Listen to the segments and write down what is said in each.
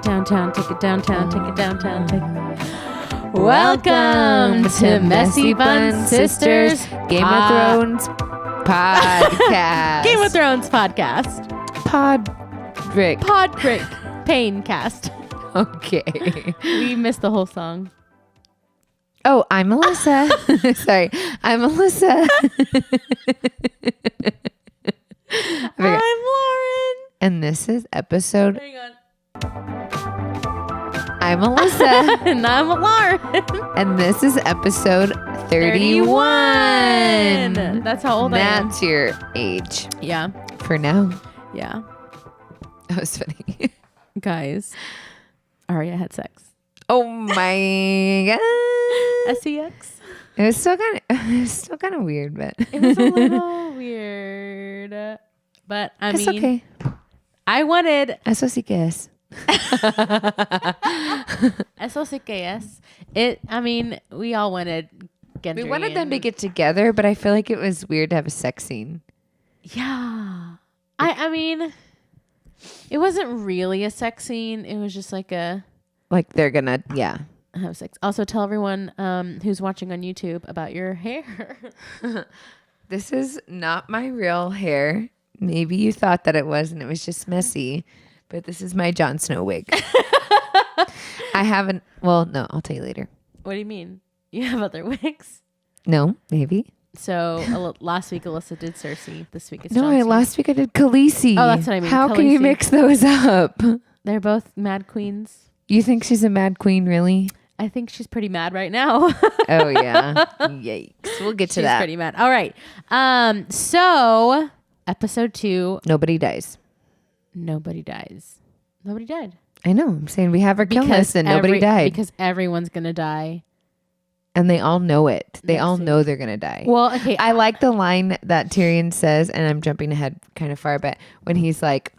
downtown, take it downtown, take it downtown, take it. Welcome to Messy Bun Sisters Game of Thrones podcast. Game of Thrones podcast. Podrick Pain cast. Okay. We missed the whole song. Oh, I'm Melissa. Sorry, I'm Melissa. I'm Lauren. And this is episode. Hang on. I'm Melissa. And I'm Lauren. And this is episode 31. That's how old I am. That's your age. Yeah. For now. Yeah. That was funny. Guys, Arya had sex. Oh my god. SEX. It was still kind of weird, but It was a little weird. But I it's mean, okay. I wanted Eso sí que es. Eso sí que es. It. I mean, we all wanted Gendry. We wanted them to get together, but I feel like it was weird to have a sex scene. Yeah. I mean, it wasn't really a sex scene. It was just like a Like they're gonna, yeah. have sex. Also, tell everyone who's watching on YouTube about your hair. This is not my real hair. Maybe you thought that it was, and it was just messy. But this is my Jon Snow wig. I haven't. Well, no, I'll tell you later. What do you mean? You have other wigs? No, maybe. So last week Alyssa did Cersei. This week it's No, Jon Snow. last week I did Khaleesi. Oh, that's what I mean. How can you Khaleesi. mix those up? They're both mad queens. You think she's a mad queen, really? I think she's pretty mad right now. Oh yeah. Yikes. We'll get to She's that. pretty mad. All right. So episode 2, Nobody dies. nobody dies. Nobody died. I know. I'm saying we have our kill list and nobody died. Because everyone's gonna die. And they all know it. They all Next know they're going to die. Well, okay. I like the line that Tyrion says, and I'm jumping ahead kind of far, but when he's like,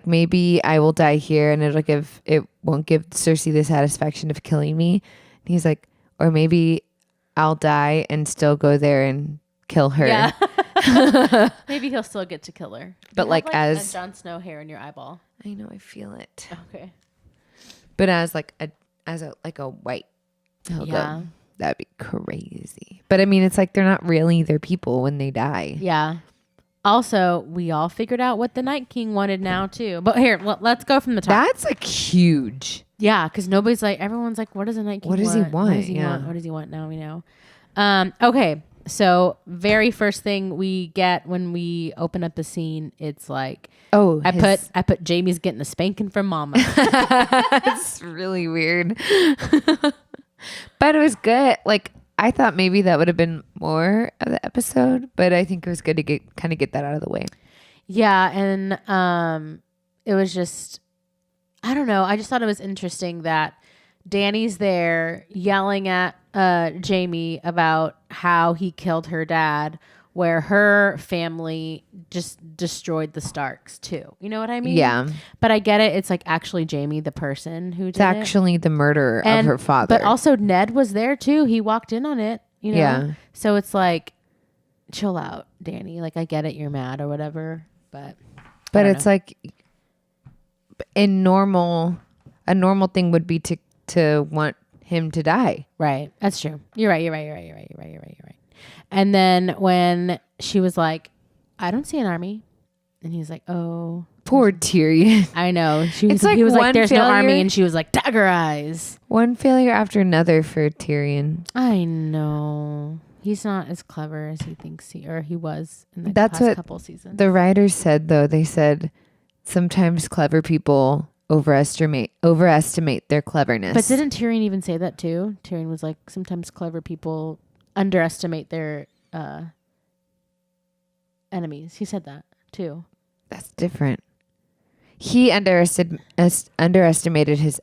maybe I will die here and it won't give Cersei the satisfaction of killing me. And he's like, or maybe I'll die and still go there and kill her. Yeah. Maybe he'll still get to kill her. But You like have, as a Jon Snow hair in your eyeball. I know, I feel it. Okay. But as a white. Yeah. That'd be crazy. But I mean, it's like they're not really their people when they die. Yeah. Also, we all figured out what the Night King wanted now too. But here, let's go from the top. That's like huge. Yeah, because nobody's like, everyone's like, what does the Night King want? What does he want? What does he Yeah. want? What does he want? Now we know. Okay, so very first thing we get when we open up the scene, it's like, Oh, I put Jamie's getting a spanking from Mama. It's really weird. But it was good. Like I thought maybe that would have been more of the episode, but I think it was good to get that out of the way. Yeah, and it was just, I don't know. I just thought it was interesting that Dany's there yelling at Jamie about how he killed her dad, where her family just destroyed the Starks too. You know what I mean? Yeah. But I get it. It's like actually Jamie, the person who did It's actually the murderer of her father. But also Ned was there too. He walked in on it. You know? Yeah. So it's like, chill out, Dany. Like I get it, you're mad or whatever, but it's like a normal thing would be to want him to die. right. That's true. You're right. You're right. And then when she was like, I don't see an army. And he's like, oh. Poor Tyrion. I know. He was like like, one there's no failure. army. And she was like, dagger eyes. One failure after another for Tyrion. I know. He's not as clever as he thinks he was in the That's past what couple seasons. The writers said, though. They said sometimes clever people overestimate their cleverness. But didn't Tyrion even say that too? Tyrion was like, sometimes clever people underestimate their enemies. He said that too. That's different. He underestimated his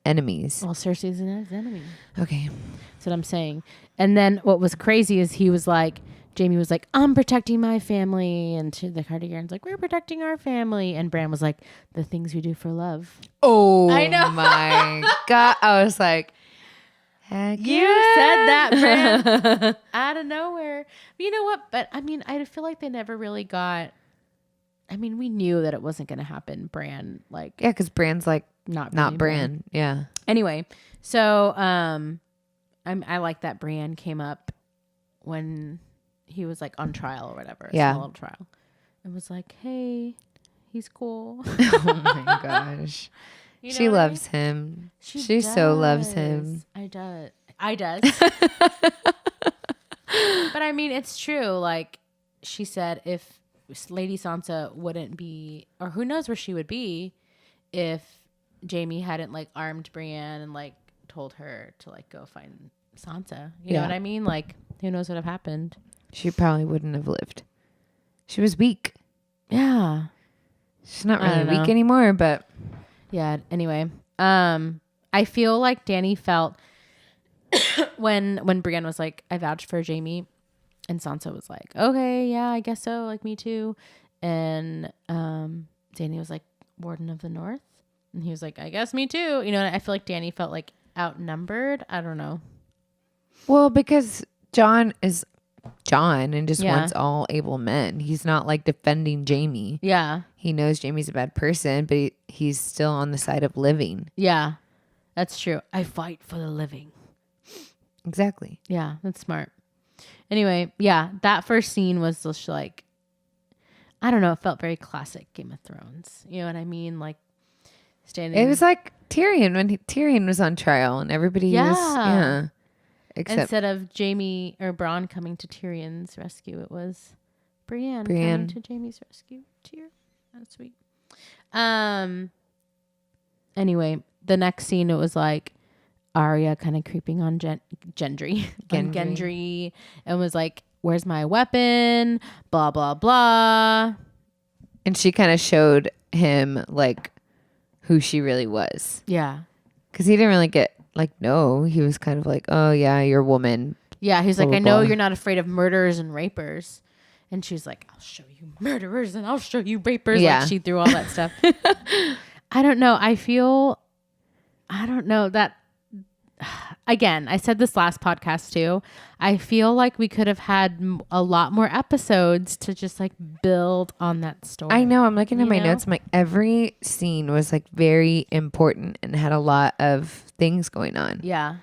enemies. Well, Cersei's his enemy. Okay. That's what I'm saying. And then what was crazy is Jamie was like, I'm protecting my family. And to the Targaryens like, we're protecting our family. And Bran was like, the things we do for love. Oh, I know. my God. I was like, heck You yeah. said that, Bran, out of nowhere. You know what? But I mean, I feel like they never really got I mean, we knew that it wasn't going to happen. Bran, like, Yeah, because Bran's like not not really Bran. Yeah. Anyway, so I like that Bran came up when he was like on trial or whatever. Yeah. Small little trial. It was like, hey, he's cool. Oh my gosh. You know She what I loves him. mean? She so loves him. I does. But I mean, it's true. Like she said, if Lady Sansa wouldn't be, or who knows where she would be if Jamie hadn't like armed Brienne and like told her to like go find Sansa. You know Yeah. what I mean? Like, who knows what have happened? She probably wouldn't have lived. She was weak. Yeah. She's not I really don't know. weak anymore, but Yeah. Anyway, I feel like Danny felt when Brienne was like, I vouched for Jamie, and Sansa was like, okay, yeah, I guess so, like me too. And Danny was like, Warden of the North, and he was like, I guess me too. You know, and I feel like Danny felt like outnumbered. I don't know. well, because John is John and just Yeah. wants all able men. He's not like defending Jamie. Yeah. He knows Jamie's a bad person, but he's still on the side of living. Yeah. That's true. I fight for the living. Exactly. Yeah, that's smart. Anyway, yeah, that first scene was just like, I don't know, it felt very classic Game of Thrones. You know what I mean? Like standing. It was like Tyrion when Tyrion was on trial and everybody was, yeah. Except instead of Jamie or Bronn coming to Tyrion's rescue, it was Brienne Brienne. coming to Jamie's rescue. Tyr. That's sweet. Anyway, the next scene, it was like Arya kind of creeping on Gendry. On Gendry. And was like, where's my weapon? Blah, blah, blah. and she kind of showed him like who she really was. Yeah. Because he didn't really get like, no, he was kind of like, oh yeah, you're a woman. Yeah, he's Blah, like, blah, I know blah. you're not afraid of murderers and rapers. And she's like, I'll show you murderers and I'll show you rapers. Yeah. Like she threw all that stuff. I don't know. I don't know that. Again, I said this last podcast too. I feel like we could have had a lot more episodes to just like build on that story. I know. I'm looking at You my know? notes. I'm like, every scene was like very important and had a lot of things going on. Yeah.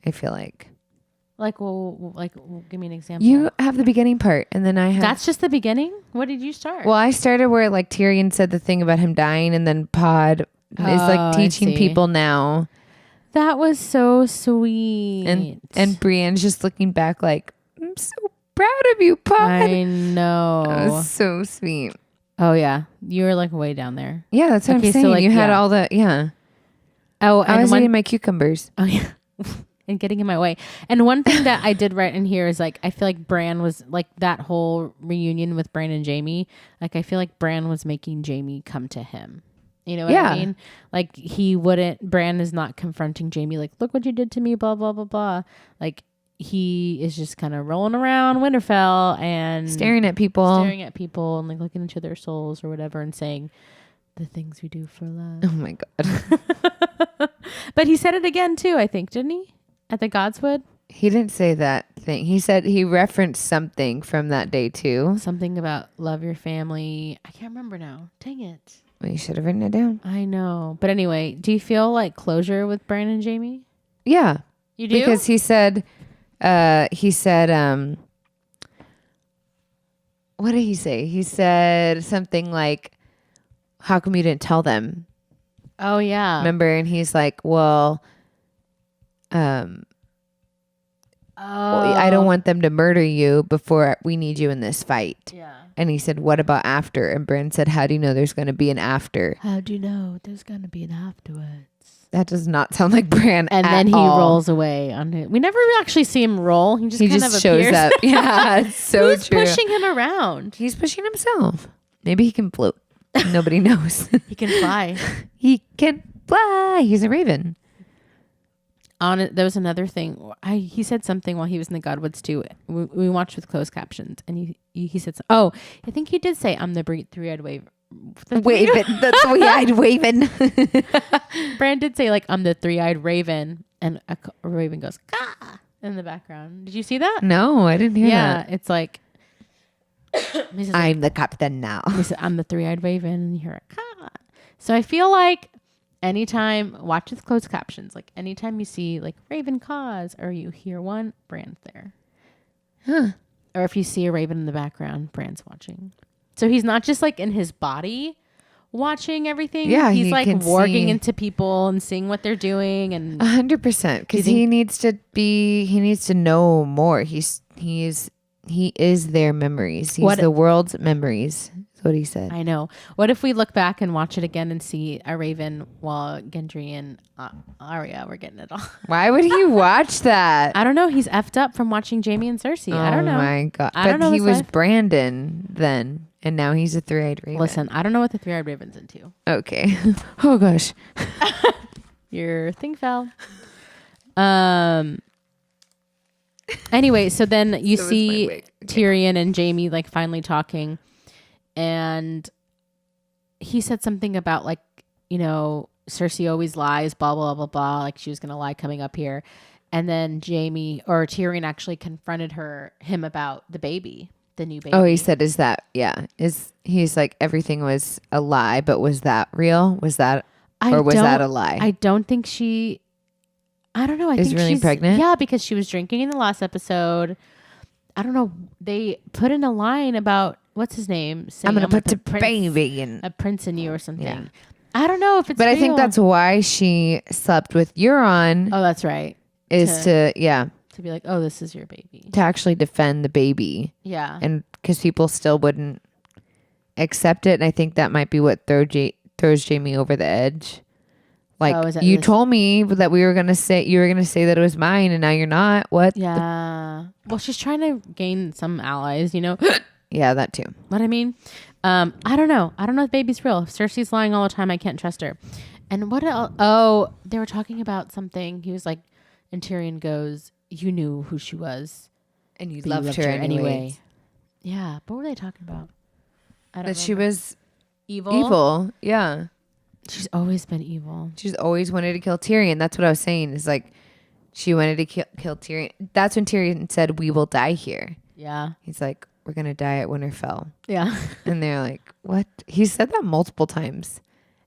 I feel like Give me an example. you have the beginning part, and then I have. That's just the beginning. What did you start? Well, I started where like Tyrion said the thing about him dying, and then Pod is Oh, like I teaching see. people now, That was so sweet. and Brienne's just looking back like, I'm so proud of you, Pod. I know. That was so sweet. Oh yeah, you were like way down there. Yeah, that's what Okay, I'm so, saying. like, you had yeah. all the Oh, I and was one, eating my cucumbers. oh yeah, and getting in my way. And one thing that I did write in here is like I feel like Bran was like that whole reunion with Bran and Jamie. Like I feel like Bran was making Jamie come to him. You know what Yeah. I mean? Like Bran is not confronting Jamie like, look what you did to me, blah, blah, blah, blah. Like he is just kind of rolling around Winterfell and Staring at people. and like looking into their souls or whatever and saying the things we do for love. Oh my God. But he said it again too, I think, didn't he? At the Godswood? He didn't say that thing. He said he referenced something from that day too. Something about love your family. I can't remember now. Dang it. Well, you should have written it down. I know. But anyway, do you feel like closure with Bran and Jamie? Yeah. You do? Because he said, what did he say? He said something like, how come you didn't tell them? Oh yeah. Remember? And he's like, well, I don't want them to murder you before we need you in this fight. Yeah. And he said, what about after? And Bran said, how do you know there's going to be an after? How do you know there's gonna be an afterwards? That does not sound like Bran And at then he all. rolls away on it. We never actually see him roll. He just He kind just of shows appears. up. Yeah, it's so Who's true. pushing him around? He's pushing himself. Maybe he can float. Nobody knows. He can fly. He can fly. He's a raven. On it, there was another thing. He said something while he was in the Godwoods too. We watched with closed captions, and he said, "Oh, I think he did say I'm the three-eyed wave." Raven. The three-eyed raven. Bran did say like I'm the three-eyed raven, and a raven goes "Caw" in the background. Did you see that? No, I didn't hear Yeah, that. it's like He says, I'm the captain now. he said, I'm the three-eyed raven, and you hear a caw. So I feel like anytime, watch with closed captions, like anytime you see like raven caws or you hear one, Bran's there. Huh. Or if you see a raven in the background, Bran's watching. So he's not just like in his body watching everything. Yeah, he's he like can warging see- into people and seeing what they're doing. And 100%. Because he needs to know more. He is their memories. He's What- the world's memories. That's what he said. I know. What if we look back and watch it again and see a raven while Gendry and Arya were getting it all? Why would he watch that? I don't know. He's effed up from watching Jamie and Cersei. I don't know. Oh my god! I don't know he his was life. Brandon then, and now he's a three-eyed raven. Listen, I don't know what the three-eyed raven's into. Okay. Oh gosh. Your thing fell. Anyway, so then you So was my see wig. Tyrion and Jamie like finally talking, and he said something about like, you know, Cersei always lies, blah blah blah blah. Like she was gonna lie coming up here, and then Tyrion actually confronted him about the baby, the new baby. Oh, he said, "Is that he's like everything was a lie, but was that real? Was that or was that a lie?" I don't think she. I don't know. I Is think really she's pregnant? Yeah, because she was drinking in the last episode. I don't know. They put in a line about what's his name. Saying, I'm gonna put the prince- baby in. a prince in you or something. Yeah. I don't know if it's. But I think real. that's why she slept with Euron Oh, that's right. is to be like, oh, this is your baby. to actually defend the baby, Yeah. and because people still wouldn't accept it, and I think that might be what throws Jamie over the edge. Like Oh, is that you this- told me that you were gonna say that it was mine, and now you're not. What? Yeah. Well, she's trying to gain some allies. You know Yeah, that too. what I mean? I don't know. I don't know if baby's real. If Cersei's lying all the time, I can't trust her. And what else? Oh, they were talking about something. He was like, and Tyrion goes, "You knew who she was, And you but loved her anyway. Yeah. What were they talking about? I don't That she remember. was evil. evil. Yeah. She's always been evil. She's always wanted to kill Tyrion. That's what I was saying. Is like she wanted to kill Tyrion. That's when Tyrion said, "We will die here." Yeah. He's like, "We're gonna die at Winterfell," Yeah. and they're like, "What?" He said that multiple times,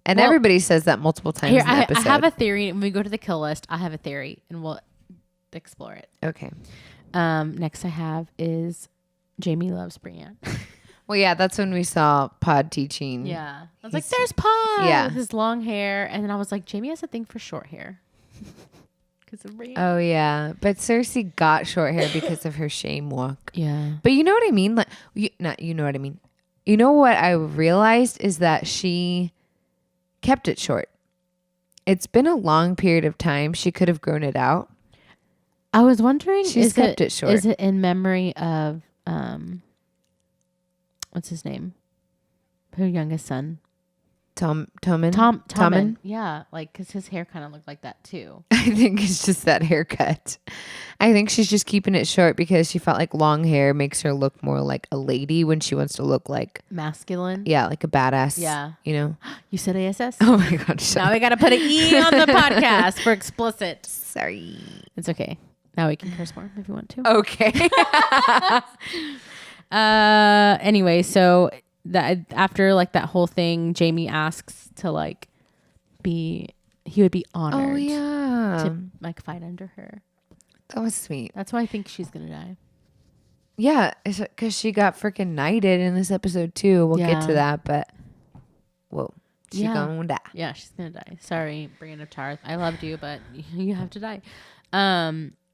and Well, everybody says that multiple times Here, in the I episode. have a theory. When we go to the kill list, I have a theory, and we'll explore it. Okay. Next I have is Jamie loves Brienne. Well, yeah, that's when we saw Pod teaching. Yeah. I was like, He's- there's Pod Yeah. with his long hair. And then I was like, Jamie has a thing for short hair. Because of Brienne. Oh yeah, but Cersei got short hair because of her shame walk. Yeah. But you know what I mean? Like, you know what I mean. You know what I realized is that she kept it short. It's been a long period of time. She could have grown it out. I was wondering, She's kept it short. Is it in memory of, what's his name? Her youngest son. Tommen. Tommen. Yeah. Like, because his hair kind of looked like that too. I think it's just that haircut. I think she's just keeping it short because she felt like long hair makes her look more like a lady when she wants to look like, Masculine. yeah, like a badass. Yeah. You know? You said ASS? Oh my God. Shut Now up. we got to put an E on the podcast for explicit. Sorry. It's okay. Now we can curse more if you want to. Okay. Anyway, so that after like that whole thing, Jamie asks to like he would be honored Oh yeah. to like fight under her. That was sweet. That's why I think she's gonna die. Yeah, because she got freaking knighted in this episode too. We'll get Yeah. to that, but whoa, she Yeah. gonna die. Yeah, she's gonna die. Sorry, Brienne of Tarth. I loved you, but you have to die.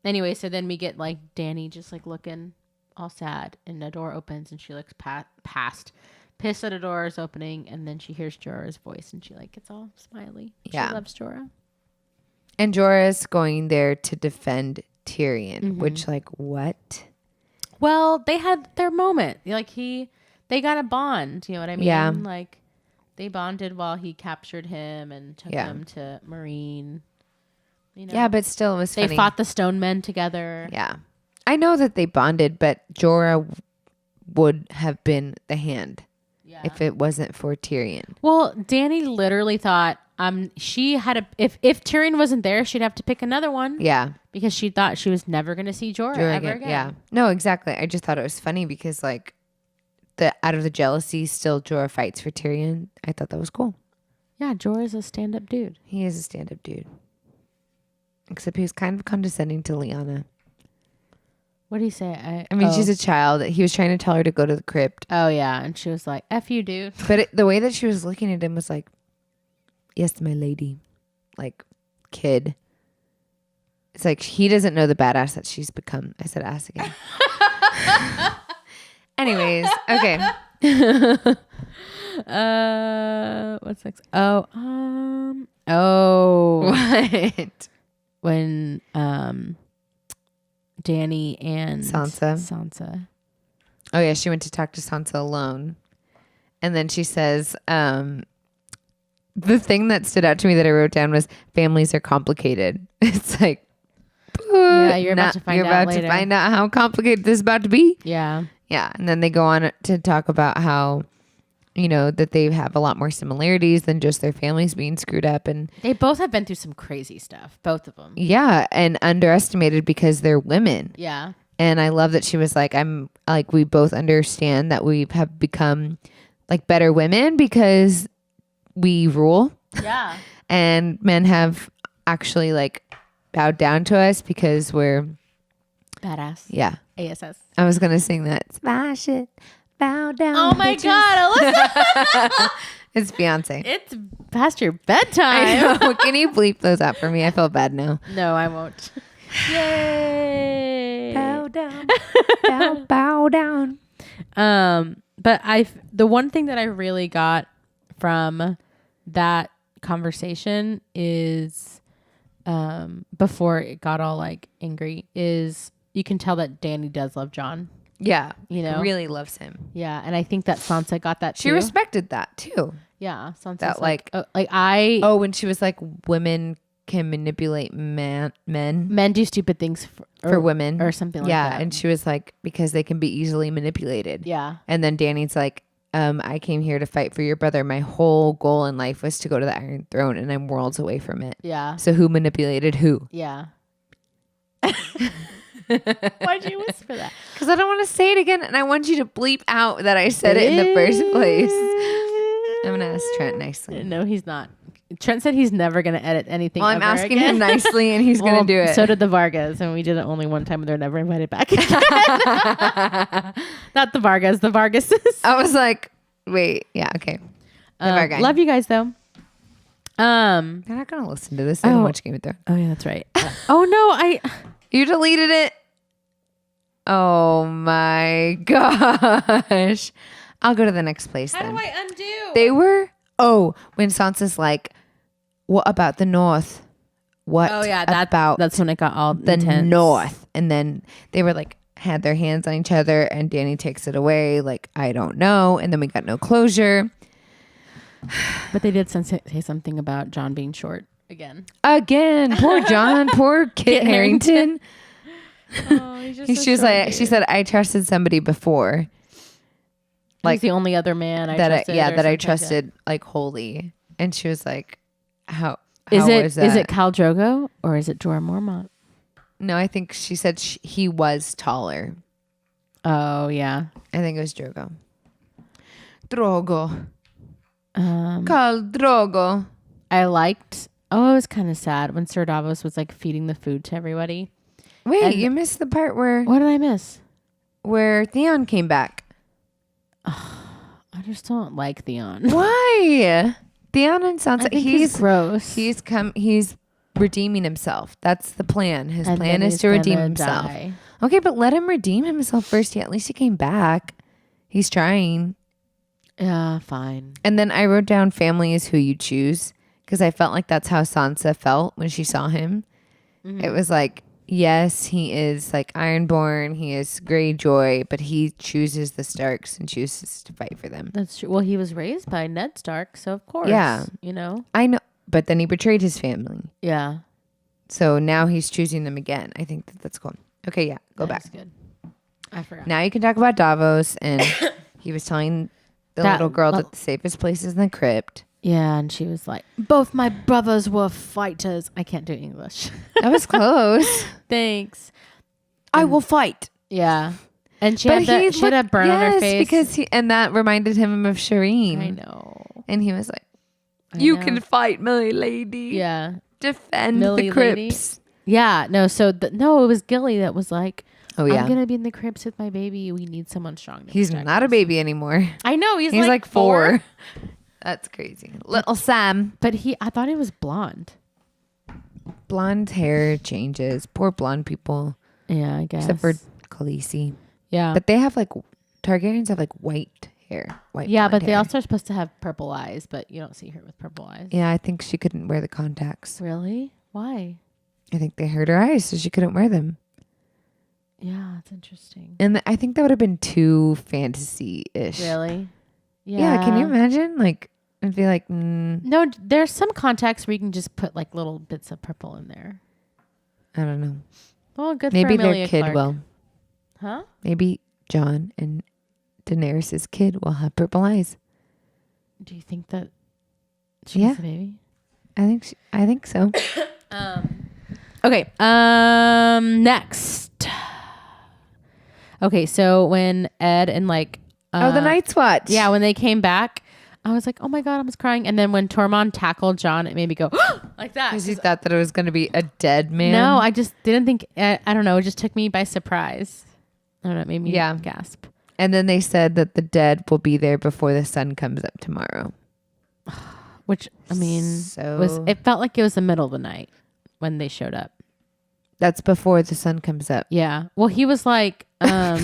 Anyway, so then we get like Dany just like looking all sad, and the door opens, and she looks past, pissed that a door is opening, and then she hears Jorah's voice, and she like gets all smiley. Yeah. She loves Jorah. And Jorah's going there to defend Tyrion, Mm-hmm. which like what? Well, they had their moment. Like they got a bond. You know what I mean? Yeah. Like they bonded while he captured him and took Yeah. him to Marine. You know? Yeah, but still, it was they funny. fought the Stone Men together. Yeah, I know that they bonded, but Jorah would have been the hand Yeah. if it wasn't for Tyrion. Well, Dany literally thought she had a if Tyrion wasn't there, she'd have to pick another one Yeah, because she thought she was never going to see Jorah Jorah ever again. Yeah, no, exactly. I just thought it was funny because like out of the jealousy, still Jorah fights for Tyrion. I thought that was cool. Yeah, Jorah's a stand-up dude. He is a stand-up dude. Except he was kind of condescending to Lyanna. What did he say? I mean, she's a child. He was trying to tell her to go to the crypt. Oh, yeah. And she was like, F you, dude. But the way that she was looking at him was like, yes, my lady. Like, kid. It's like he doesn't know the badass that she's become. I said ass again. Anyways, okay. What's next? Oh. What? When Dany and Sansa. Oh yeah, she went to talk to Sansa alone. And then she says, the thing that stood out to me that I wrote down was families are complicated. It's like, yeah, you're about to find you're out about later. to find out how complicated this is about to be. Yeah. Yeah. And then they go on to talk about how, you know, that they have a lot more similarities than just their families being screwed up. And They both have been through some crazy stuff, both of them. yeah, and underestimated because they're women. Yeah. And I love that she was like, I'm like, we both understand that we have become like better women because we rule. Yeah. And men have actually like bowed down to us because we're, Badass. yeah. ASS. I was going to sing that. Smash it. Bow down. Oh my bitches. God, Alyssa. It's Beyonce. It's past your bedtime. I know. Can you bleep those out for me? I feel bad now. No, I won't. Yay. Bow down. bow down. But the one thing that I really got from that conversation is, before it got all like angry, is you can tell that Dany does love Jon. Yeah. You know? Really loves him. Yeah, and I think that Sansa got that She too. respected that too. Yeah, Sansa's That, I when she was like, women can manipulate men men do stupid things for women or something like yeah, that. and she was like, because they can be easily manipulated. Yeah. And then Danny's like, I came here to fight for your brother. My whole goal in life was to go to the Iron Throne, and I'm worlds away from it. Yeah. So who manipulated who? Yeah. Why'd you whisper that? Because I don't want to say it again, and I want you to bleep out that I said it in the first place. I'm gonna ask Trent nicely. No, he's not. Trent said he's never going to edit anything. Well, I'm ever asking again. him nicely, and he's gonna do it. So did the Vargas, and we did it only one time, and they're never invited back. Not the Vargas, the Vargases. I was like, wait, yeah, okay. Love you guys though. They're not gonna listen to this. They don't watch Game of Thrones. Oh yeah, that's right. Oh no, You deleted it. Oh my gosh. I'll go to the next place then. I undo? They were when Sansa's like, what about the North? What about that's when it got all the intense. North? And then they were like, had their hands on each other, and Dany takes it away, like, I don't know. And then we got no closure. But they did say something about Jon being short again. Poor Jon, poor Kit Harington. Oh, he's just She said, I trusted somebody before. Like the only other man I trusted. That I trusted like wholly. And she was like, how is it? was that? Is it Khal Drogo or is it Jorah Mormont? No, I think she said he was taller. Oh yeah, I think it was Drogo. Khal Drogo. I liked. Oh, it was kind of sad when Sir Davos was like feeding the food to everybody. Wait, And you missed the part where what did I miss? Theon came back. I just don't like Theon. Why? Theon and Sansa. I think he's gross. He's redeeming himself. That's the plan. His And plan then is he's to redeem gonna himself. die. Okay, but let him redeem himself first. Yeah, at least he came back. He's trying. Yeah, fine. And then I wrote down family is who you choose, because I felt like that's how Sansa felt when she saw him. Mm-hmm. It was like, yes, he is like Ironborn. He is Greyjoy, but he chooses the Starks and chooses to fight for them. That's true. Well, he was raised by Ned Stark, so of course, Yeah. you know. I know, but then he betrayed his family. Yeah, So now he's choosing them again. I think that's cool. Okay, yeah, go back. That's good. I forgot. Now you can talk about Davos, and he was telling the little girl that the safest place is in the crypt. Yeah, and she was like, both my brothers were fighters. I can't do English. That was close. Thanks. I will fight. Yeah. And she had that burn on her face. because and that reminded him of Shireen. I know. And he was like, I "You know. can fight, Millie Lady. Yeah. Defend Millie the Crips." Yeah. No. So no, it was Gilly that was like, Oh yeah, I'm gonna be in the Crips with my baby. We need someone strong. To he's protect not a us." baby anymore. I know. He's He's like 4. That's crazy. Little Sam. But I thought he was blonde. Blonde hair changes. Poor blonde people. Yeah, I guess. Except for Khaleesi. yeah. But they have like Targaryens have like white hair. Yeah, blonde but they hair. also are supposed to have purple eyes, but you don't see her with purple eyes. Yeah, I think she couldn't wear the contacts. Really? Why? I think they hurt her eyes, so she couldn't wear them. Yeah, it's interesting. And I think that would have been too fantasy-ish. Really? Yeah. Can you imagine? Like, I'd be like, No, there's some contacts where you can just put like little bits of purple in there. I don't know. Well, good Maybe for their Emilia kid Clarke. will. Huh? Maybe Jon and Daenerys' kid will have purple eyes. Do you think that she Yeah. has a baby? I think so. Okay. Next. Okay, so when Ed and like the Night's Watch. yeah, when they came back, I was like, oh my god, I was crying. And then when Tormund tackled Jon, it made me go like that. Because you thought that it was going to be a dead man. No, I just didn't think. I don't know. It just took me by surprise. I don't know. It made me gasp. And then they said that the dead will be there before the sun comes up tomorrow. Which I mean, So- it felt like it was the middle of the night when they showed up. That's before the sun comes up. Yeah. Well, he was like, I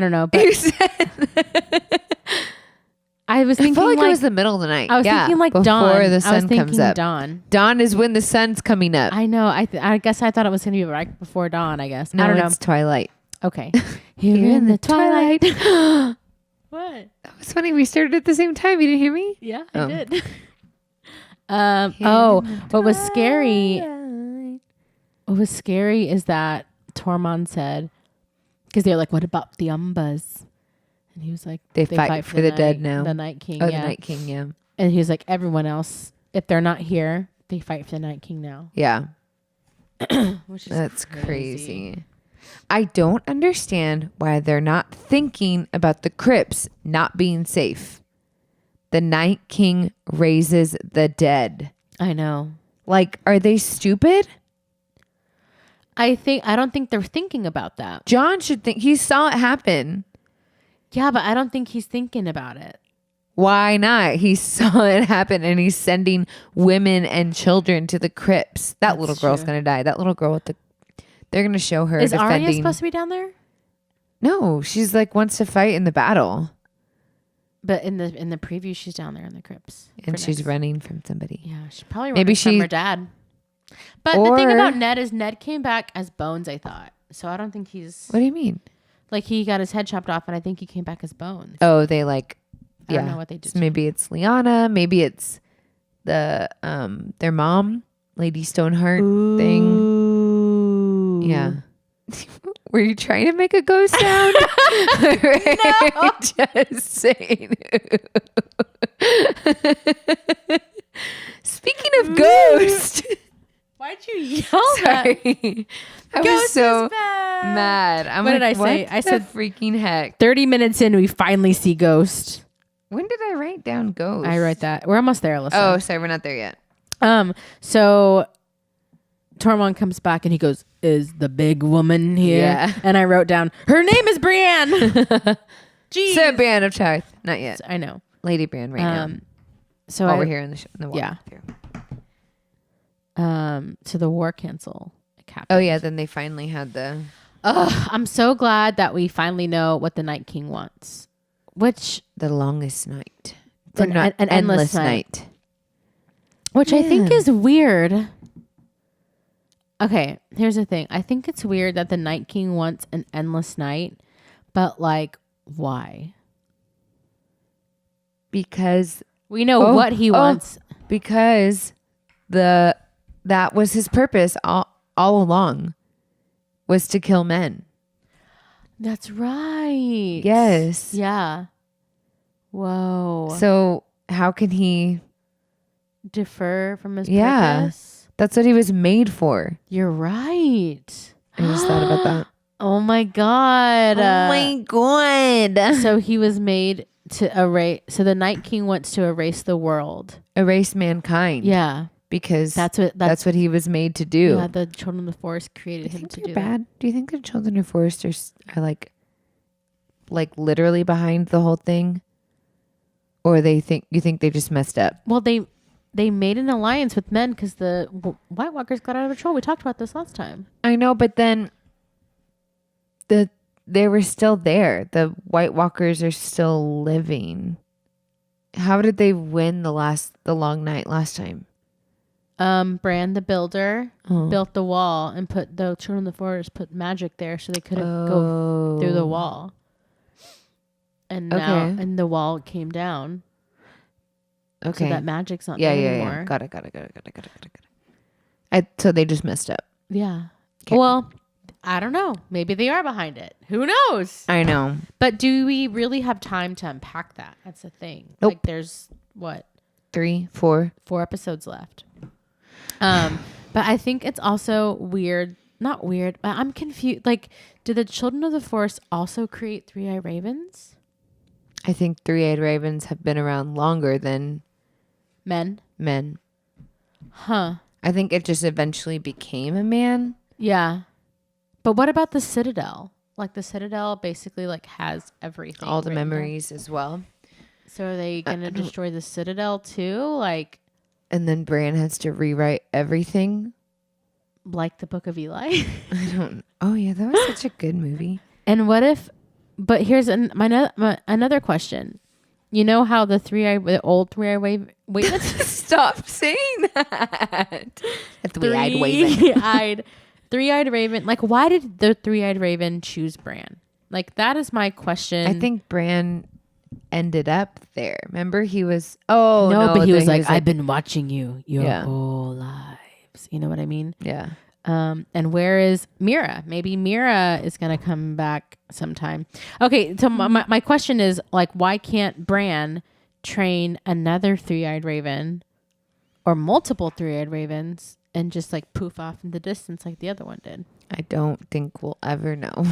don't know, but You said I was I thinking felt like like it was the middle of the night. I was thinking like before dawn. the I sun was thinking comes up. dawn. Dawn is when the sun's coming up. I know. I guess I thought it was gonna be right before dawn. I guess. No, I don't know. it's twilight. Okay. Here in the twilight. What? That was funny. We started at the same time. You didn't hear me? Yeah, Oh. I did. What was scary? What was scary is that Tormund said, because they're like, "What about the Umbas?" And he was like, They fight for the dead night- now. the Night King." Oh, yeah. the Night King, yeah. And he was like, "Everyone else, if they're not here, they fight for the Night King now." Yeah. Which is That's crazy. I don't understand why they're not thinking about the crypts not being safe. The Night King raises the dead. I know. Like, are they stupid? I don't think they're thinking about that. Jon should think. He saw it happen. Yeah, but I don't think he's thinking about it. Why not? He saw it happen and he's sending women and children to the crypts. That little girl's true. going to die. That little girl with they're going to show her Is defending. Arya supposed to be down there? No, she's like wants to fight in the battle. But in the preview, she's down there in the crypts. And for she's next- running from somebody. Yeah, she probably Maybe maybe from she- her dad. But the thing Or- about Ned is Ned came back as Bones. I thought so. I don't think he's What do you mean? like he got his head chopped off, and I think he came back as Bones. Oh, they like, I yeah. don't know what they did. So maybe it's Lyanna. Maybe it's the their mom, Lady Stoneheart thing. Ooh. Yeah. Were you trying to make a ghost sound? No. Just saying. Speaking of ghost. Why'd you yell that? Sorry. I was Ghost so is back. mad. I'm What like, did I say? what I the said- freaking heck. 30 minutes in, we finally see Ghost. When did I write down ghost? I write that. We're almost there, Alyssa. Oh, sorry, we're not there yet. So Tormund comes back and he goes, "Is the big woman here?" Yeah. And I wrote down, "Her name is Brienne." Jeez. So Brienne of Tarth, not yet. I know. Lady Brienne right now. So Over here in the in the Yeah. walkthrough. So the war cancel. Oh yeah, then they finally had the I'm so glad that we finally know what the Night King wants. Which longest night. An- Or not, an endless night. I think Man. is weird. Okay, here's the thing. I think it's weird that the Night King wants an endless night, but like, why? Because We know what he wants. because that was his purpose all along, was to kill men. That's right. Yes. Yeah. Whoa. So how can he? Defer from his Yeah. purpose. That's what he was made for. You're right. I just thought about that. Oh my god. Oh my god. So he was made to erase. So the Night King wants to erase the world. Erase mankind. Yeah, Because that's what he was made to do. Yeah, the Children of the Forest created Do you him think to they're do bad? Do you think the Children of Forest are like literally behind the whole thing? Or you think they just messed up? Well, they made an alliance with men because the White Walkers got out of control. We talked about this last time. I know, but then they were still there. The White Walkers are still living. How did they win the long night last time? Bran the Builder built the wall and put the Children of the Forest put magic there so they couldn't go through the wall. And now and the wall came down. Okay. So that magic's not there anymore. Yeah. Got it. So they just messed up. Yeah. Okay. Well, I don't know. Maybe they are behind it. Who knows? I know. But do we really have time to unpack that? That's the thing. Nope. Like there's 3, 4. 4 episodes left. But I think it's also weird. Not weird, but I'm confused. Like, did the Children of the Forest also create Three-Eyed Ravens? I think Three-Eyed Ravens have been around longer than Men? Huh. I think it just eventually became a man. Yeah. But what about the Citadel? Like the Citadel basically like has everything. All the written down. memories as well. So are they going to destroy the Citadel too? Like then Bran has to rewrite everything. Like the Book of Eli? I don't. Oh yeah, that was such a good movie. And what if, but here's another question. You know how the old three-eyed wait, Stop saying that. A three-eyed raven. Three-eyed raven. Like, why did the three-eyed raven choose Bran? Like, that is my question. I think Bran ended up there. Remember, he was. Oh no, but he was like, I've been watching you your whole lives. You know what I mean? Yeah. And where is Mira? Maybe Mira is gonna come back sometime. Okay, so my question is like, why can't Bran train another three-eyed raven or multiple three-eyed ravens and just like poof off in the distance like the other one did? I don't think we'll ever know.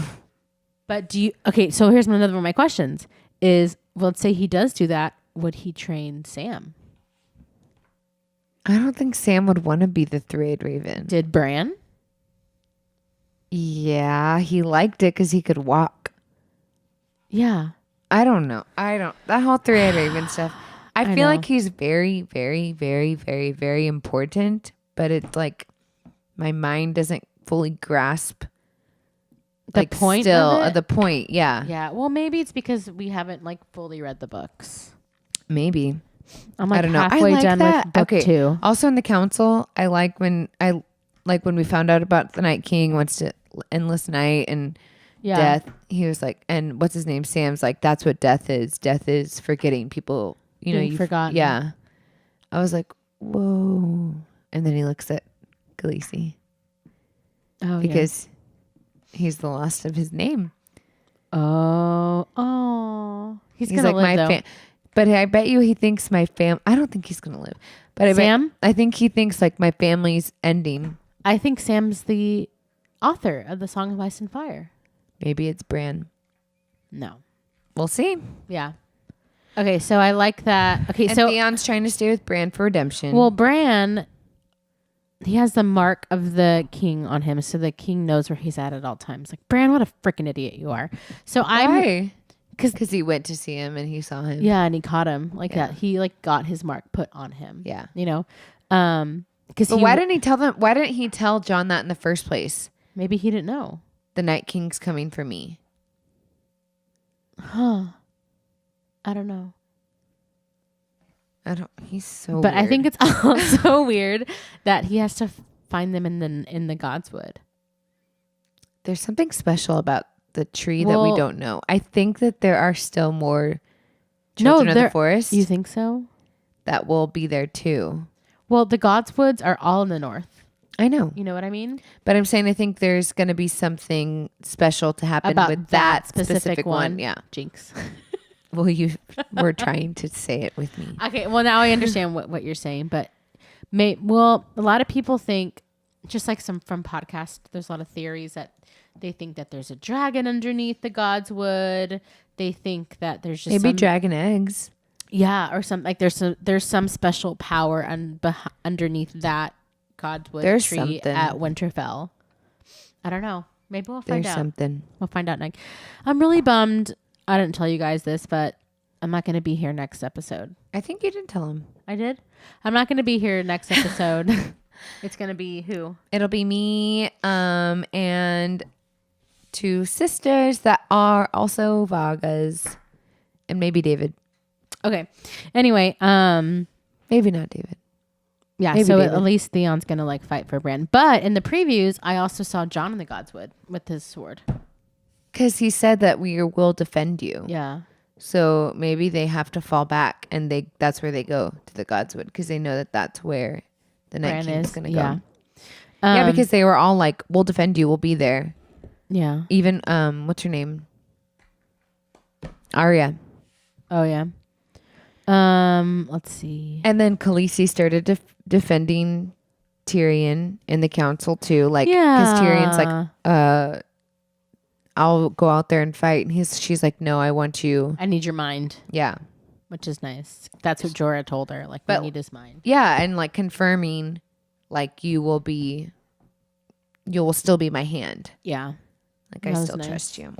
But so here's another one of my questions is, well, let's say he does do that, would he train Sam? I don't think Sam would want to be the three-eyed raven. Did Bran? Yeah, he liked it because he could walk. Yeah. I don't know. That whole three-eyed raven stuff. I feel know. like he's very, very, very, very, very important, but it's like my mind doesn't fully grasp The point of it? the point. Yeah. Yeah. Well, maybe it's because we haven't like fully read the books. Maybe. I'm like I don't know. halfway I like done that. with book 2. Also in the council, I like when we found out about the Night King wants to endless night and death. He was like, and what's his name? Sam's like, that's what death is. Death is forgetting people. You know, Being you forgotten. Yeah. I was like, whoa. And then he looks at Khaleesi Oh, because he's the lost of his name. He's He's gonna like live though. But I bet you he thinks I don't think he's gonna live. But Sam? I think he thinks like my family's ending. I think Sam's the author of the Song of Ice and Fire. Maybe it's Bran. No. We'll see. Yeah. Okay, so I like that. Okay, And so Theon's trying to stay with Bran for redemption. well, Bran, he has the mark of the king on him, so the king knows where he's at all times. Like, Bran, what a freaking idiot you are. So why? Because he went to see him and he saw him. Yeah, and he caught him like that. He like got his mark put on him. Yeah. You know, But why didn't he tell them? Why didn't he tell Jon that in the first place? Maybe he didn't know. The Night King's coming for me. Huh. I don't know. He's so. But weird. I think it's also weird that he has to find them in the Godswood. There's something special about the tree that we Well- don't know. I think that there are still more children of the forest You think so? that will be there too. Well, the Godswoods are all in the north. I know. You know what I mean? But I'm saying I think there's going to be something special to happen About with that specific one. one. Yeah. Jinx. Well, you were trying to say it with me. Okay, well now I understand what you're saying, but a lot of people think just like some from podcast, there's a lot of theories that they think that there's a dragon underneath the Godswood. They think that there's just Maybe some, dragon eggs. yeah, or some like there's some special power underneath that Godswood There's tree something. at Winterfell. I don't know. Maybe we'll find There's out. something. We'll find out next. I'm really bummed. I didn't tell you guys this, but I'm not going to be here next episode. I think you didn't tell him. I did. I'm not going to be here next episode. It's going to be who? It'll be me, and 2 sisters that are also Vagas, and maybe David. Okay. Anyway, Maybe not David. yeah. Maybe So David. at least Theon's going to like fight for Bran. But in the previews, I also saw Jon in the Godswood with his sword. Because he said that we will defend you. Yeah. So maybe they have to fall back, and that's where they go to the Godswood, because they know that that's where the Night Bran King's is. going to Yeah. go. Yeah, because they were all like, "We'll defend you. We'll be there." Yeah. Even what's her name? Arya. Oh yeah. Let's see. And then Khaleesi started defending Tyrion in the council too, like because Tyrion's like, "I'll go out there and fight," and she's like, "No, I want you." I need your mind, Yeah, which is nice. That's what Jorah told her. Like, But- we need his mind. yeah, and like confirming, like you will still be my hand. Yeah. Like That I was still nice. trust you.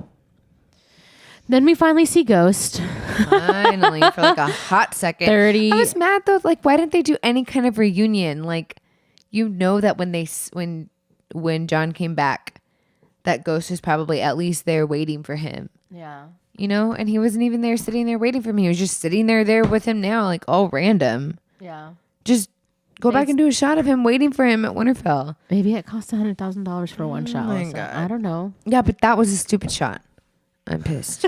Then we finally see Ghost. Finally, for like a hot second. 30. I was mad though. Like, why didn't they do any kind of reunion? Like, you know that when John came back, that Ghost was probably at least there waiting for him. Yeah. You know, and he wasn't even there sitting there waiting for me. He was just sitting there with him now, like all random. Yeah. Just go back and do a shot of him waiting for him at Winterfell. Maybe it cost $100,000 for one shot. my Alyssa. God. I don't know. Yeah, but that was a stupid shot. I'm pissed.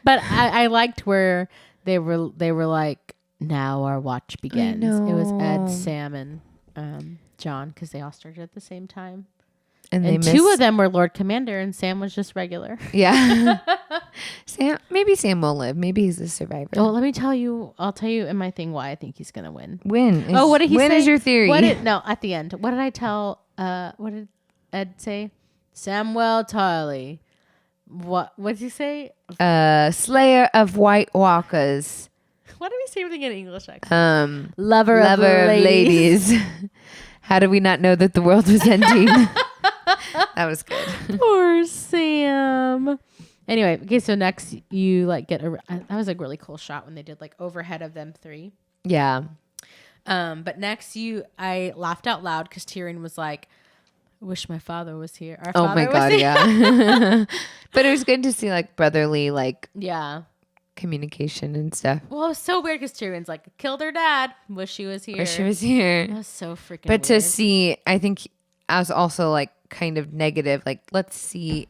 But I liked where they were like, now our watch begins. It was Ed, know. Sam, and John, because they all started at the same time. And And they two missed- of them were Lord Commander, and Sam was just regular. Yeah. Maybe Sam will live. Maybe he's a survivor. Oh, let me tell you. I'll tell you in my thing why I think he's gonna win. What did he say? When is your theory? No, at the end. What did I tell? What did Ed say? Samwell Tarly. What did he say? Slayer of White Walkers. What did we say everything in English accent? Lover of of ladies. How do we not know that the world was ending? That was good. Poor Sam. Anyway, okay. So next, you like get that was a really cool shot when they did like overhead of them 3. Yeah. But next, I laughed out loud because Tyrion was like, "Wish my father was here." Our Oh father my was God, here. yeah. But it was good to see like brotherly like Yeah. communication and stuff. Well, it was so weird because Tyrion's like, "Killed her dad. Wish she was here." Wish she was here. That was so freaking. But to weird. see, I think as also like kind of negative, like let's see,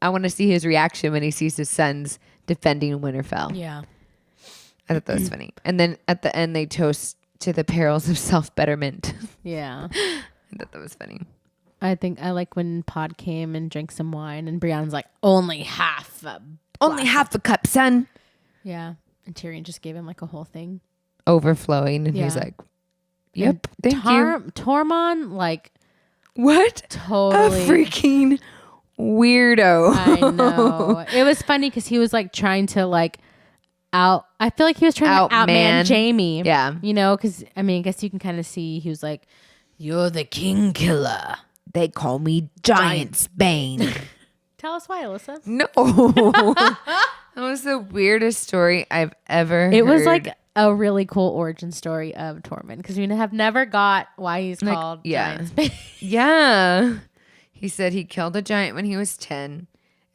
I want to see his reaction when he sees his sons defending Winterfell. Yeah. I thought that was funny. And then at the end, they toast to the perils of self-betterment. Yeah. I thought that was funny. I think I like when Pod came and drank some wine, and Brienne's like, "Only half." Only half a cup, son. Yeah. And Tyrion just gave him like a whole thing. Overflowing. And he's Yeah. like, yep, thank you. Tormund, like, What? totally. A freaking weirdo. I know. It was funny because he was like trying to like I feel like he was trying to outman Outman. Jamie. Yeah. You know, because I mean, I guess you can kind of see he was like, "You're the king killer." They call me Giant's Bane. Tell us why, Alyssa. No. That was the weirdest story I've ever It was heard. like a really cool origin story of Tormund because we have never got why he's Like, called yeah. Giant's Bane. Yeah. He said he killed a giant when he was 10.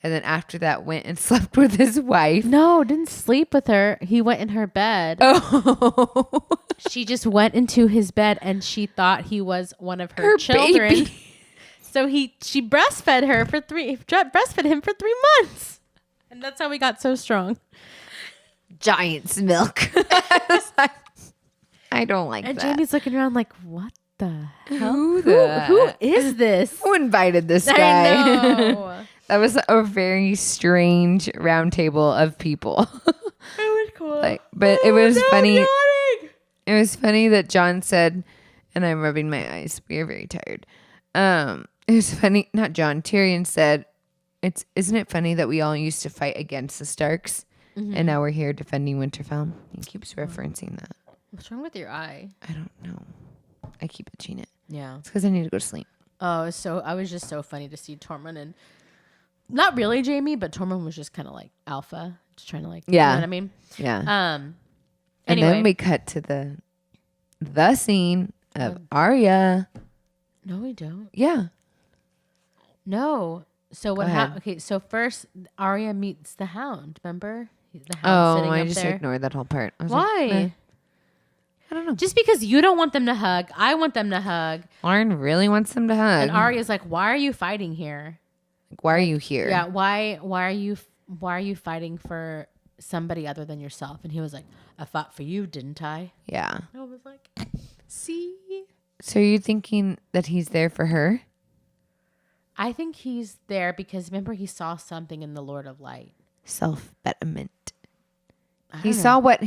And then after that went and slept with his wife. No, didn't sleep with her. He went in her bed. Oh. She just went into his bed and she thought he was one of her children. baby. So she breastfed him for 3 months. And that's how we got so strong. Giant's milk. I don't like And that. Jamie's looking around like, what the hell? Who is this? Who invited this guy? I know. That was a very strange round table of people. It was cool. But it was No, funny. yawning. It was funny that John said, and I'm rubbing my eyes. We are very tired. It was funny. Not John. Tyrion said, isn't it funny that we all used to fight against the Starks and now we're here defending Winterfell? He keeps referencing that. What's wrong with your eye? I don't know. I keep itching it. Yeah. It's because I need to go to sleep. Oh, so I was just so funny to see Tormund and not really Jamie, but Tormund was just kind of like alpha, just trying to like, you know what I mean? Yeah. And And then we cut to the scene of Arya. No, we don't. Yeah. No. So what Go ahead. happened? Okay, so first Arya meets the Hound. Remember the Hound sitting I up just there. ignored that whole part. I was Why? like, "Meh." I don't know. Just because you don't want them to hug, I want them to hug. Lauren really wants them to hug. And Arya's like, "Why are you fighting here? Like, why are you here? Yeah, why are you fighting for somebody other than yourself?" And he was like, "I fought for you, didn't I?" Yeah. I was like, "See." So are you thinking that he's there for her? I think he's there because remember he saw something in the Lord of Light. Self-betterment. I He don't know. saw what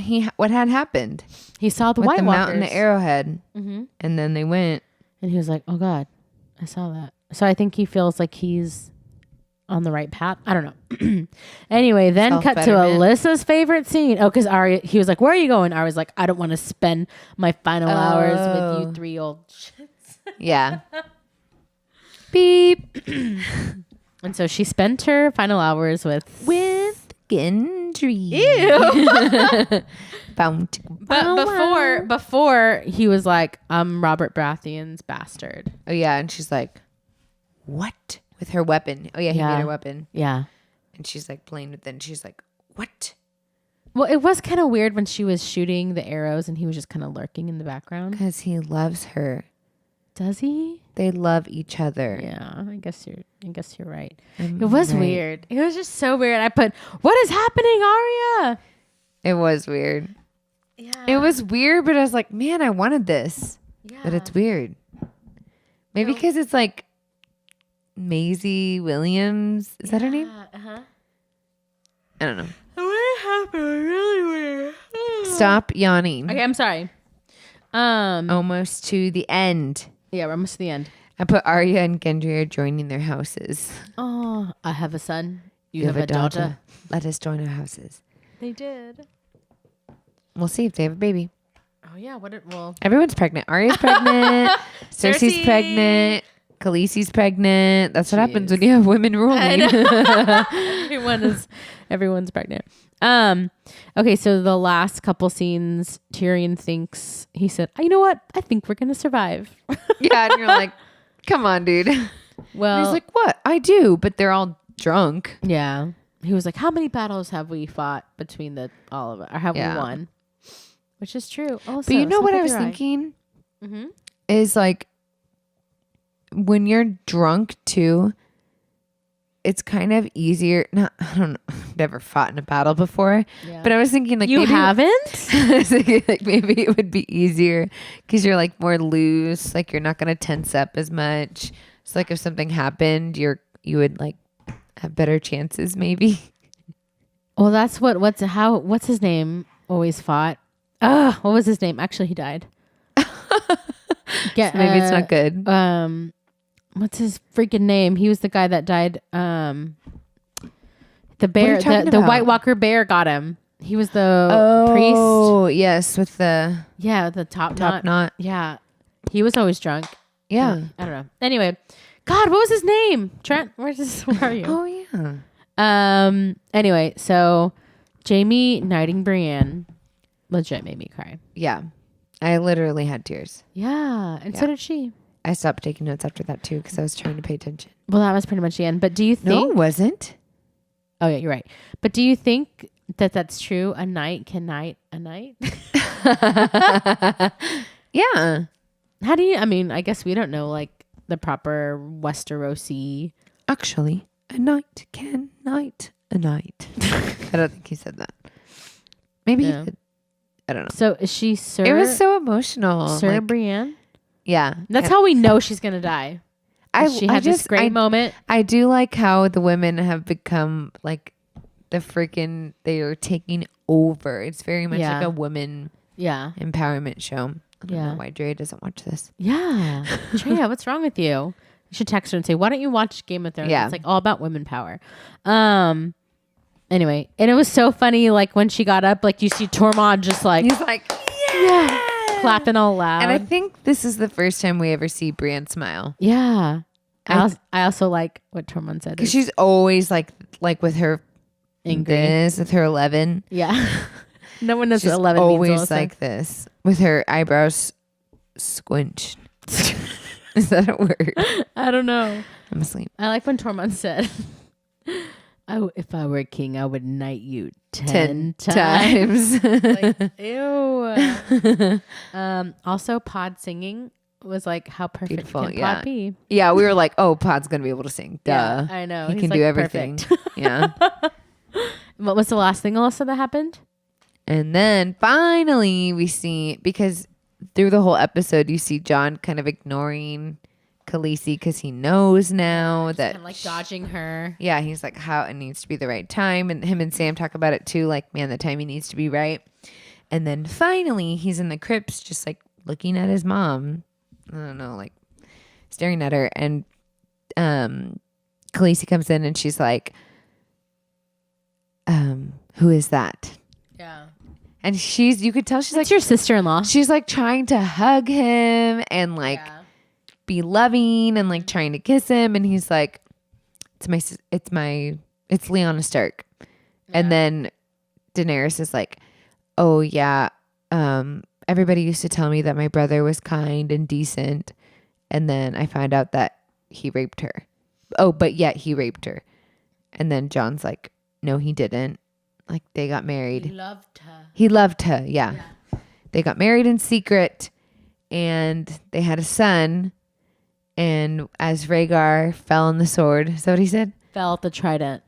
had happened He saw the with White the Walkers. mountain Arrowhead, Mm-hmm. and then they went. And he was like, "Oh God, I saw that." So I think he feels like he's on the right path. I don't know. Anyway, then cut to Self-betterment. Alyssa's favorite scene. Oh, because Arya, he was like, "Where are you going?" Arya was like, "I don't want to spend my final hours with you three old shits." Yeah. Beep. And so she spent her final hours with Gendry. Ew. Bounty. But before he was like, "I'm Robert Baratheon's bastard." Oh yeah, and she's like, "What?" With her weapon. Oh yeah, he Yeah. made her weapon, Yeah. and she's like playing with it. And she's like, "What?" Well, it was kind of weird when she was shooting the arrows and he was just kind of lurking in the background. Because he loves her. Does he? They love each other. Yeah, I guess you're right. I'm It was right. weird. It was just so weird. I put, "What is happening, Arya?" It was weird. Yeah. It was weird, but I was like, man, I wanted this. Yeah. But it's weird. Maybe No. because it's like Maisie Williams. Is that her name? Uh-huh. I don't know. What happened? Really weird. Stop yawning. Okay, I'm sorry. Almost to the end. Yeah, we're almost to the end. I put Arya and Gendry are joining their houses. Oh, I have a son. You have a daughter. Let us join our houses. They did. We'll see if they have a baby. Oh yeah. Well. Everyone's pregnant. Arya's pregnant. Cersei's Cersei. pregnant. Khaleesi's pregnant. That's what She happens is. when you have women ruling. Everyone's pregnant. Okay, so the last couple scenes, Tyrion thinks he said, "You know what? I think we're gonna survive." Yeah, and you're like, come on, dude. And Well, he's like, what? I do, but they're all drunk. yeah. He was like, "How many battles have we fought between all of it, or have Yeah. we won?" Which is true. Also, But you know what I was sympathy right. thinking? Mm-hmm. Is like, when you're drunk too, it's kind of easier. Not, I don't know. I've never fought in a battle before, Yeah. but I was thinking like You maybe, haven't? I was thinking like maybe it would be easier because you're like more loose. Like you're not gonna tense up as much. So like if something happened, you would like have better chances maybe. Well, that's what's his name always fought. What was his name? Actually, he died. So maybe it's not good. What's his freaking name? He was the guy that died. The bear, you talking the about? White Walker bear got him. He was the priest. Oh yes, with the Yeah, the top top knot. knot. Yeah, he was always drunk. Yeah. I don't know. Anyway, God, what was his name? Trent, where are you? Oh yeah. Anyway, so Jamie knighting Brienne legit made me cry. Yeah. I literally had tears. Yeah, and so Yeah. did she. I stopped taking notes after that too because I was trying to pay attention. Well, that was pretty much the end. But do you No, think? it wasn't. Oh yeah, you're right. But do you think that that's true? A knight can knight a knight? Yeah. How do you? I mean, I guess we don't know like the proper Westerosi. Actually, a knight can knight a knight. I don't think he said that. Maybe Yeah. he did. I don't know. So is she Sir? It was so emotional. Sir like, Brienne. yeah. That's And how we know she's gonna die. She had this great moment. I do like how the women have become like they are taking over. It's very much Yeah. like a woman Yeah. empowerment show. I don't know why Drea doesn't watch this. Yeah. Treya, what's wrong with you? You should text her and say, why don't you watch Game of Thrones? Yeah. It's like all about women power. Anyway, and it was so funny, like when she got up, like you see Tormund just like He's like, yeah. clapping all loud. And I think this is the first time we ever see Brienne smile. Yeah. I also like what Tormund said. Because she's always like with her Angry. with her 11. Yeah. No one knows She's what 11 always means. Also. like this with her eyebrows squinched. Is that a word? I don't know. I'm asleep. I like when Tormund said, if I were king, I would knight you 10 times. Like, ew. Also, Pod singing was like, how perfect Beautiful, can yeah. Pod be? Yeah, we were like, oh, Pod's going to be able to sing. Duh. Yeah, I know. He He's can like do everything. perfect. Yeah. What was the last thing, Alyssa, that happened? And then finally we see, because through the whole episode, you see John kind of ignoring Khaleesi because he knows now that Kind of like dodging her. yeah, he's like, how it needs to be the right time. And him and Sam talk about it too. Like, man, the timing needs to be right. And then finally he's in the crypts, just like looking at his mom. I don't know, like staring at her. And Khaleesi comes in and she's like, who is that? Yeah. And you could tell she's That's like, your sister-in-law. she's like trying to hug him and like be loving and like trying to kiss him. And he's like, it's Lyanna Stark. Yeah. And then Daenerys is like, oh yeah. Everybody used to tell me that my brother was kind and decent. And then I found out that he raped her. Oh, but yet he raped her. And then John's like, no, he didn't. Like they got married. He loved her. Yeah. They got married in secret and they had a son. And as Rhaegar fell on the sword, is that what he said? Fell at the trident.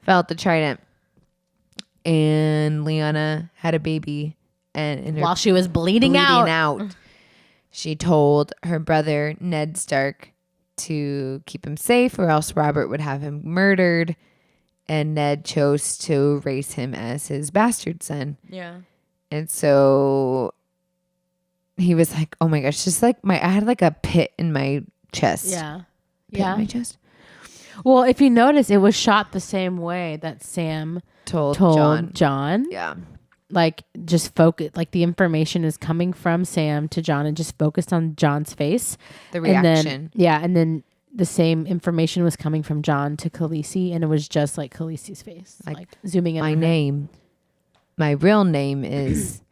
And Lyanna had a baby. And in her While she was bleeding out. She told her brother, Ned Stark, to keep him safe or else Robert would have him murdered. And Ned chose to raise him as his bastard son. Yeah. And so he was like, oh my gosh, just like I had like a pit in my chest. Yeah. Pit in my chest. Well, if you notice, it was shot the same way that Sam Told John. Yeah. Like just focus, like the information is coming from Sam to John and just focused on John's face. The reaction. And then, and then the same information was coming from John to Khaleesi, and it was just like Khaleesi's face, like zooming in. My real name is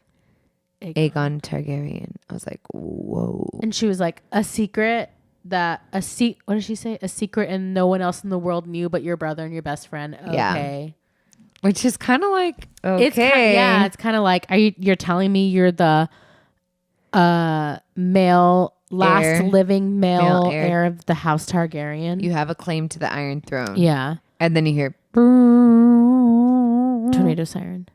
Aegon Targaryen. I was like, whoa. And she was like, what did she say? A secret and no one else in the world knew but your brother and your best friend. Okay. Yeah. Which is kind of like, okay. It's kind of like, you're telling me you're the last living male heir of the House Targaryen. You have a claim to the Iron Throne. Yeah. And then you hear tornado siren.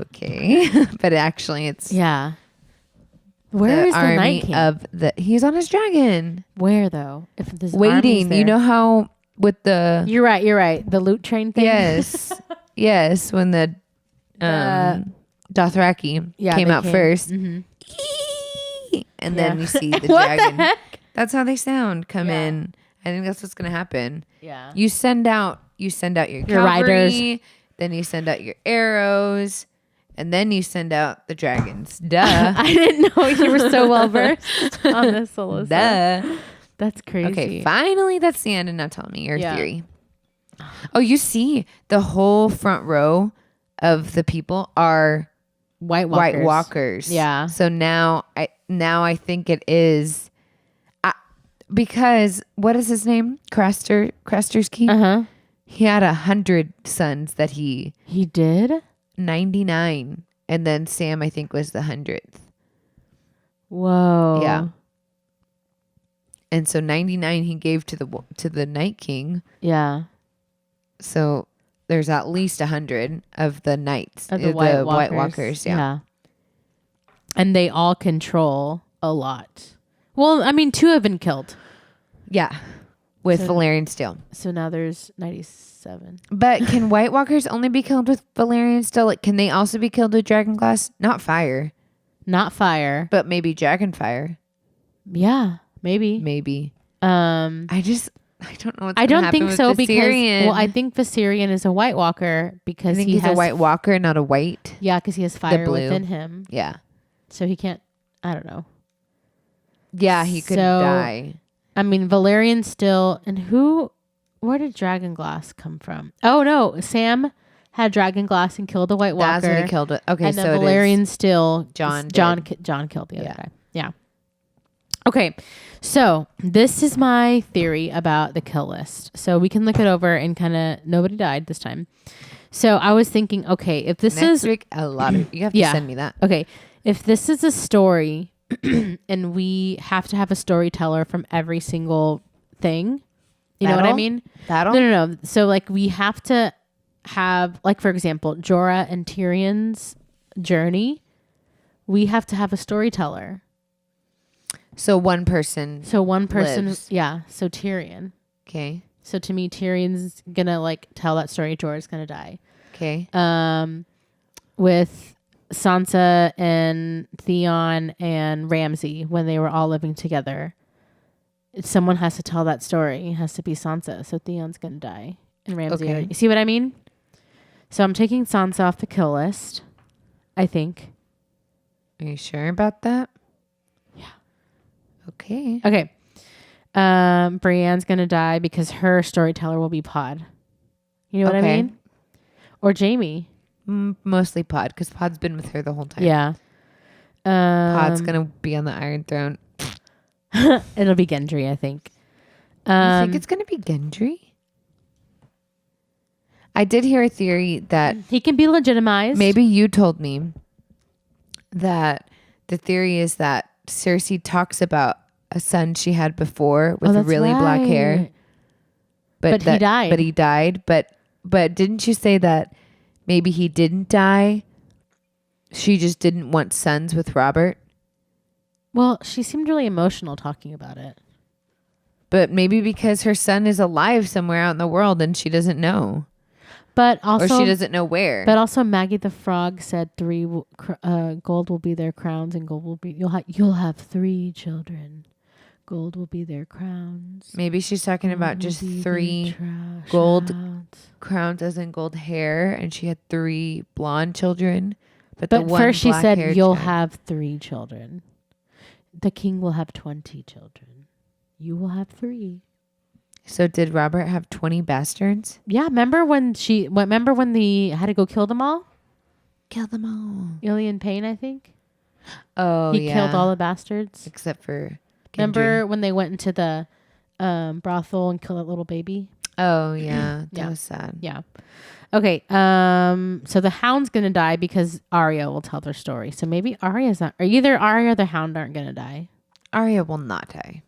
Okay. But actually it's Where is the Night King? He's on his dragon. Where though? If this waiting. You know how with the You're right. The loot train thing. Yes. Yes, when the Dothraki came out first. Mm-hmm. And then you see the dragon. The that's how they sound come in. I think that's what's going to happen. Yeah. You send out your cavalry, riders, then you send out your arrows, and then you send out the dragons. Duh. I didn't know you were so well versed on this, Alyssa. Duh. That's crazy. Okay, finally that's the end, and now tell me your theory. Oh, you see the whole front row of the people are White Walkers. Yeah. So now I think it is because what is his name? Craster's Key. Uh-huh. He had 100 sons that he did 99, and then Sam I think was the 100th. Whoa. Yeah. And so 99 he gave to the Night King. Yeah. So there's at least 100 of the knights of the White Walkers. Yeah. And they all control a lot. Well, I mean, 2 have been killed. Yeah. With Valyrian steel. So now there's 97. But can White Walkers only be killed with Valyrian steel? Like, can they also be killed with dragonglass? Not fire. not fire. But maybe Dragonfire. Yeah, maybe. Maybe. I don't know what's don't gonna happen think with so Viserion. because I think Viserion is a White Walker because I think he he's has a White Walker, not a white. Yeah, because he has fire blue. within him, Yeah. so he can't. I don't know. Yeah, he could So- die. I mean, Valerian still, and who? Where did Dragonglass come from? Oh no, Sam had Dragonglass and killed the White Walker. That's what he killed it. Okay, and so then it is Valerian still John John did. John killed the other Yeah. guy. Yeah. Okay, so this is my theory about the kill list. So we can look it over and kind of nobody died this time. So I was thinking, okay, if this Next is week, a lot of you have to Yeah. send me that. okay, if this is a story and we have to have a storyteller from every single thing, you know what I Battle? mean? That'll No. So like we have to have, like, for example, Jorah and Tyrion's journey. We have to have a storyteller. So one person. So one person, Lives. yeah. So Tyrion. Okay. So to me, Tyrion's gonna like tell that story. Jorah's gonna die. Okay. With Sansa and Theon and Ramsay when they were all living together. Someone has to tell that story. It has to be Sansa. So Theon's gonna die, and Ramsay. Okay. You see what I mean? So I'm taking Sansa off the kill list. I think. Are you sure about that? Yeah. Okay. Okay. Brienne's gonna die because her storyteller will be Pod. You know what I Okay. mean? Or Jamie. Mostly Pod, because Pod's been with her the whole time. Yeah. Pod's gonna be on the Iron Throne. It'll be Gendry, I think. You think it's gonna be Gendry? I did hear a theory that He can be legitimized. maybe you told me that the theory is that Cersei talks about a son she had before with that's really black hair, right. But he died. But he died. But didn't you say that maybe he didn't die? She just didn't want sons with Robert. Well, she seemed really emotional talking about it. But maybe because her son is alive somewhere out in the world and she doesn't know, But also, or she doesn't know where. But also, Maggie the Frog said gold will be their crowns, and gold will be you'll have 3 children. Gold will be their crowns. Maybe she's talking about Gold just will be 3 their gold crowns. crowns as in gold hair, and she had 3 blonde children. But But one first, she said black-haired you'll child- have 3 children. The king will have 20 children. You will have 3. So did Robert have 20 bastards? Yeah, remember when they had to go kill them all? Kill them all. Ilian Payne, I think. Oh, He yeah. killed all the bastards. except for Gendry. Remember when they went into the brothel and killed that little baby? Oh, yeah. That Yeah. was sad. Yeah. Okay. So the Hound's gonna die because Arya will tell their story. So maybe Arya's not, or either Arya or the Hound aren't gonna die Arya will not die.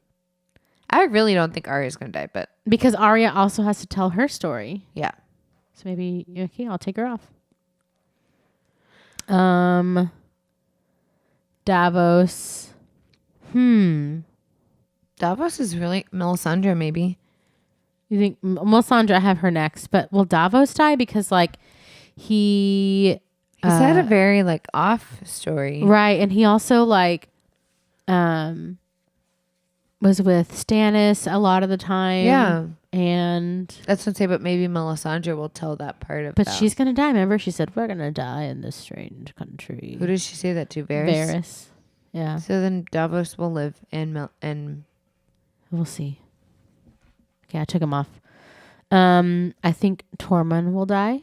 I really don't think Arya's going to die, but because Arya also has to tell her story. yeah. So maybe okay, I'll take her off. Davos. Davos is really Melisandre, maybe. You think Melisandre? I have her next, but will Davos die because like he He's had a very like off story. right, and he also like was with Stannis a lot of the time. Yeah. and That's what I'm saying, but maybe Melisandre will tell that part of but that. she's gonna die. Remember, she said we're gonna die in this strange country. Who did she say that to? Varys? Varys. Yeah, So then Davos will live in we'll see. Okay, I took him off. I think Tormund will die.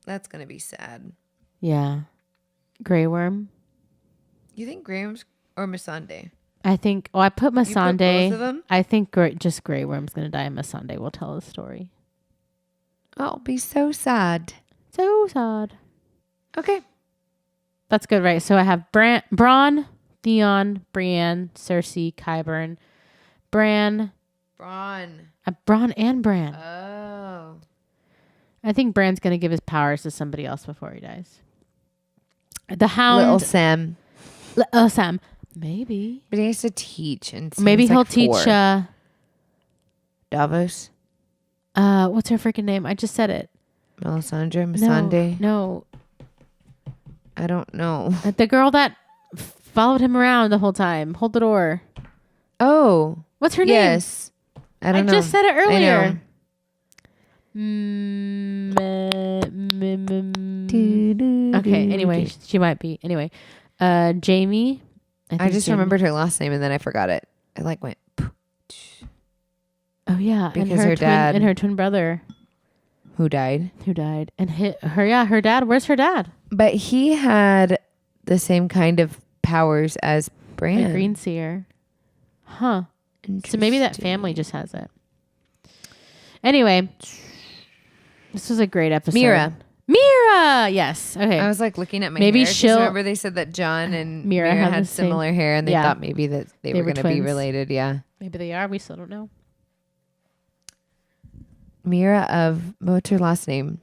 That's going to be sad. Yeah, Grey Worm. You think Graham's or Missandei? I think. Oh, I put Missandei. both of them? I think just Grey Worm's gonna die, and Missandei will tell the story. Oh, it'll be so sad. So sad. Okay. That's good, right? So I have Bronn, Theon, Brienne, Cersei, Qyburn, Bran, Bronn and Bran. Oh. I think Bran's gonna give his powers to somebody else before he dies. The Hound, Little Sam. Sam, maybe. But he has to teach. And Maybe Sam's he'll like teach. 4. Davos. What's her freaking name? I just said it. Melisandre. Missandei. No, I don't know. the girl that followed him around the whole time. Hold the door. Oh, What's her yes. I don't know. just said it I earlier. know. Okay. Anyway, she might be. Anyway, Jamie. I think just Jamie. remembered her last name and then I forgot it. I like went. Oh yeah, Because and her dad- and her twin brother Who died? who died, and her dad. Where's her dad? But he had the same kind of powers as Bran. A green seer. Huh. So maybe that family just has it. Anyway, this was a great episode. Mira. Yes. Okay. I was like looking at my Maybe hair. 'cause she'll- remember they said that John and Mira Mira had had the same- similar hair and they Yeah. thought maybe that they were were going to be twins. related. Yeah. Maybe they are. We still don't know. Mira of, what's her last name?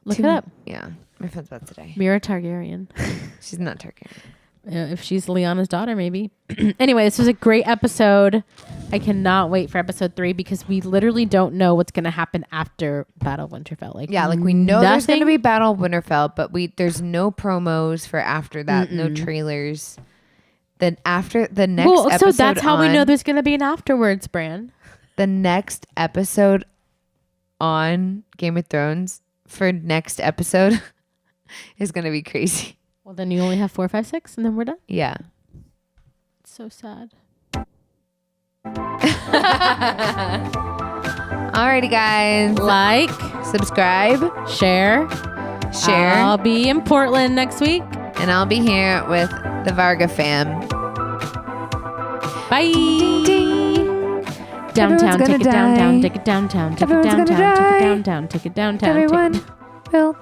Look it up. Yeah. My phone's about today. Mira Targaryen. She's not Targaryen. If she's Lyanna's daughter, maybe. Anyway, this was a great episode. I cannot wait for episode 3 because we literally don't know what's going to happen after Battle of Winterfell. Yeah, like we know there's going to nothing- be Battle of Winterfell, but there's no promos for after that, no trailers. Then after the next episode, so that's how we know there's going to be an afterwards, Bran. the next episode on Game of Thrones for next episode is going to be crazy. Well, then you only have 4, 5, 6, and then we're done. Yeah. It's so sad. Alrighty, guys. Like, Subscribe, share. share, I'll be in Portland next week. and I'll be here with the Varga fam. Bye. Everyone's Downtown, take gonna it downtown, die. take it downtown, take it Everyone's gonna downtown, take it die. downtown, take it downtown. Everyone will